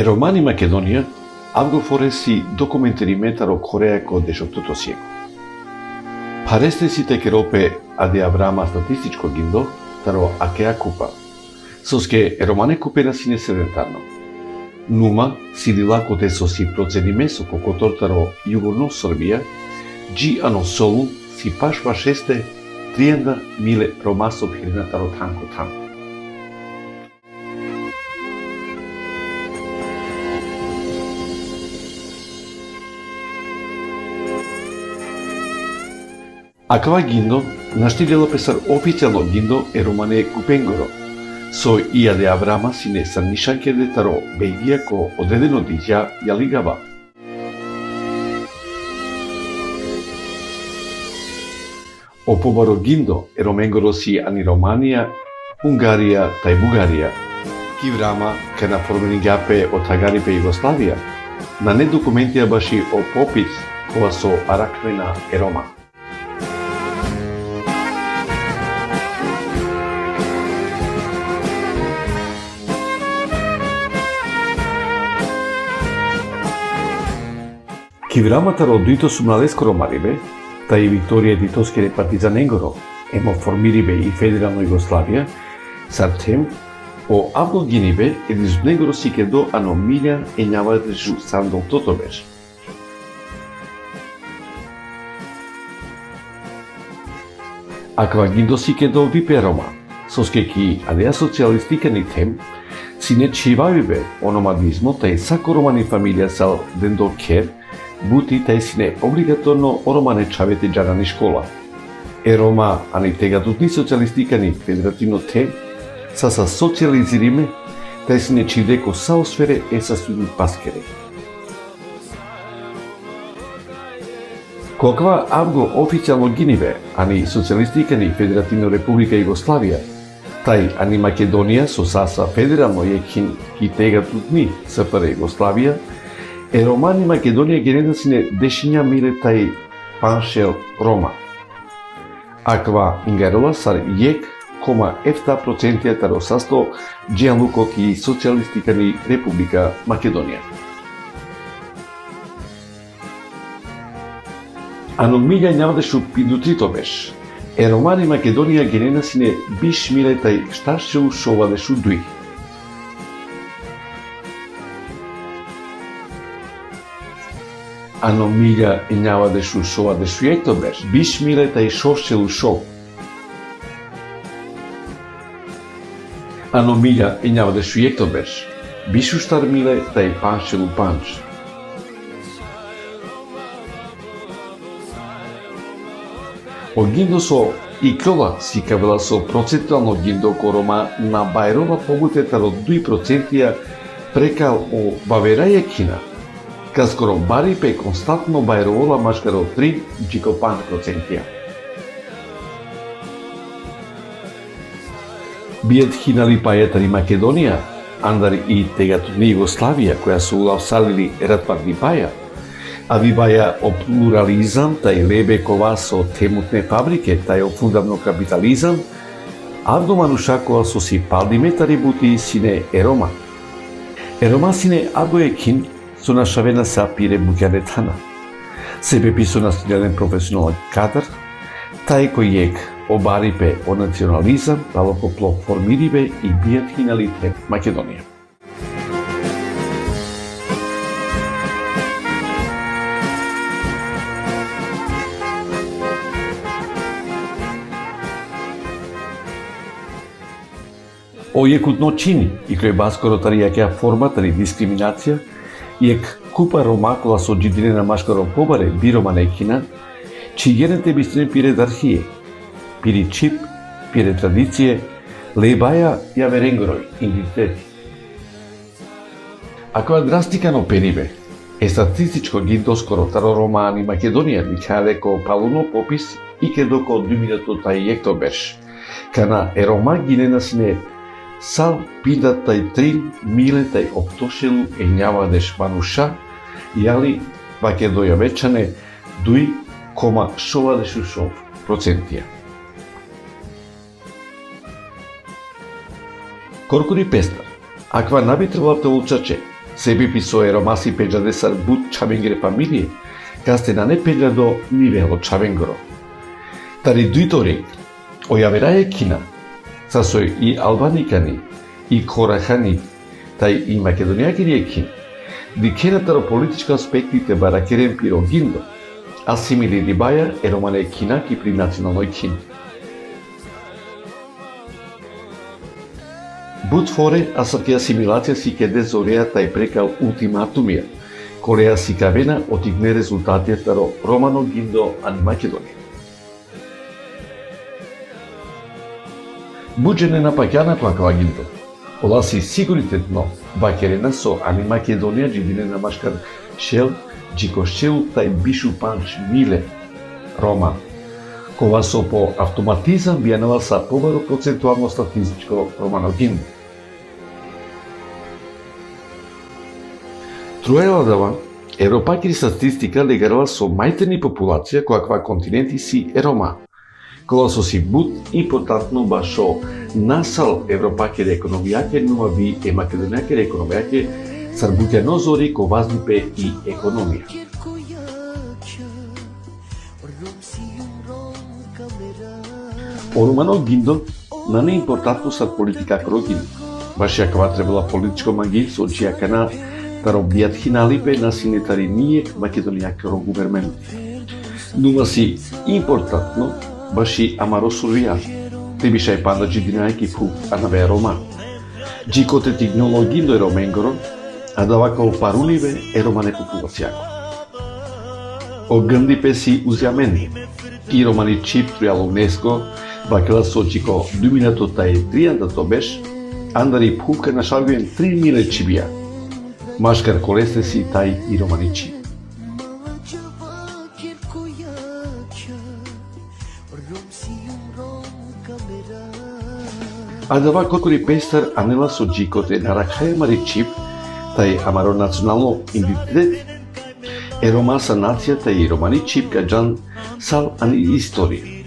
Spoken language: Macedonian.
Романи Македонија, авгофореси документариметаро Корејако дешоптото сиеко. Парестесите керопе аде Аврама статистичко гиндо, таро акеа купа. Соске романе купена сине седентарно. Нума сидила коте соси процениме со кокотортаро југорно Србија, джи ано солу си пашва шесте триенда миле ромасов хирнатаро танко танко. Аква гиндо наштилело песар официјално гиндо е романе Купенгоро, со иаде Аврама сине санишанке детаро Бегија ко одредено дитја јалигава. Опобаро гиндо е роменгоро си ани Романија, Унгарија, тај Бугарија. Киврама ке на формени гапе од Тагарипе Југославија, на не документија баши о попис кога со араквена е Рома. Киврамата родуито су младеско ромарибе, тај Викторија Титоскере партизаненгоро, емо формирибе и Федерално Југославија, сартем, о авгогинибе едизунегоро сике до аномилја е њавадежу сандол тотобеш. Аква гиндо сике до випе Рома, соскеки адеа социјалистикани тем, сине чивавибе ономадизмо, тај сако романи фамилија сал дендо кер, бути тај сине облигаторно оромане чавете джарани школа. Е Рома, ани тега дутни социјалистикани федеративно те, са социјализириме, тај сине чивдеко саосфере е са студент паскере. Коква авго официјално гиниве, ани социјалистикани Федеративна република Југославија, тај ани Македонија со саса федерално јекин и тега дутни СФР Југославија, е Романи Македонија генета сине дешиња миле тај паншел Рома. Аква ингарола сар јек кома ефта процентија таро састо Джианлукок и социјалистикани Република Македонија. Аномилја њавдешу пидутрито беш. Е Романи Македонија генена сине биш миле тај шташчел шовадешу дуј. Аномилја е њавадешу шовадешу јекто беш, биш миле тај шошчелу шов. Аномилја е њавадешу јекто беш, бишу штар миле тај паншелу панч. О гиндо со и крола си кавела со процентуално гиндо корома на бајрова побутетаро 2% прекал о бавераје кина, ка скоро барипе константно бајровола машкаро 3,5%. Бијат хинали пајатари Македонија, андар и тегатудни Југославија, која се улавсалили ратварни паја, а ви баја о плурализам, тај лебе кова со темутне фабрике, тај о фундамно капитализам, авдо манушакова со си палдиметари бути сине Ерома. Ерома сине авго екин, со нашавена са пире буќаретана. Себе писо настојаден професионален кадар, тај кој јек обарипе о национализам, талокопло формирибе и бијат хиналите Македонија. О јекутно чини и кој баскоро тари јакеа форма тари дискриминација, јек купа ромакола со джидинена машкаро побаре бирома некина, чи генете бистрене пире дархие, пири чип, пире традиције, лебаја јаверенгорој, индитети. Ако драстикано перибе, е статистичко гиндо скоро таро Романи Македонија дикаде ко палуно попис и ке доко 2000 тај јекто беш, кана е Рома гинена сине сал пидат тај 3 миле тај оптошелу е њавадеш мануша, јали Македонија вечане дуј кома шовадешу шов процентија. Коркури пестар, аква набитрвалте улчаче, Себепи со еромаси педжадесар бут чавенгре фамилие, кастенане педжадо нивело чавенгро. Тари дуитори, ојаверае Кина, сасој и албаникани, и корахани, тај и македонијакири Кин, дикенатаро политичка аспектите баракерен пиро гиндо, асимили рибаја еромане кинаки при националној Кин. Бут форе асаке асимилација си ке дезореја тај прекал ултиматумија, кореја си кавена отигне резултатијатаро романо гиндо ани Македонија. Буџене на паќана плакава гиндо, оласи сигуритетно бакерена со ани Македонија джидине на машкар шел, джикошел тај бишу панч миле, роман, кова со по автоматизам бијанала са побаро процентуално статистичко романо гиндо. Труела дава, европакири статистика легарала со мајтени популација која континенти си е рома, која со си бут импортантно баш со насал европакири економијаке, нума ви е македонијакири економијаке, сарбуќе нозори ко вазнипе и економија. Орумано гиндо на неимпортантно сар политика крогин, баш јакава требала политичко магин со чија кана да робијат хиналипе на синетари ние македонијакиро гувермент. Нума си импортантно баш и амаросурвија, те бишај панда джидинајки фу анаве рома. Джикоте тигноло гиндо е роменгоро, а да вакао паруливе е романе популацијако. Огндипе си узјамени, и романи чип трујало УНЕСКО, бакела со чико думинато тај тријандато беш, андари пхувка на шалгуен 3 миле чибија. Машкар колесте си тај и романи чип. А да ва кокори пестар анела со джикоте на ракхаја мари чип, тај амаро национално идентитет, е ромаса нацијата и романи чип каджан сал ани историја.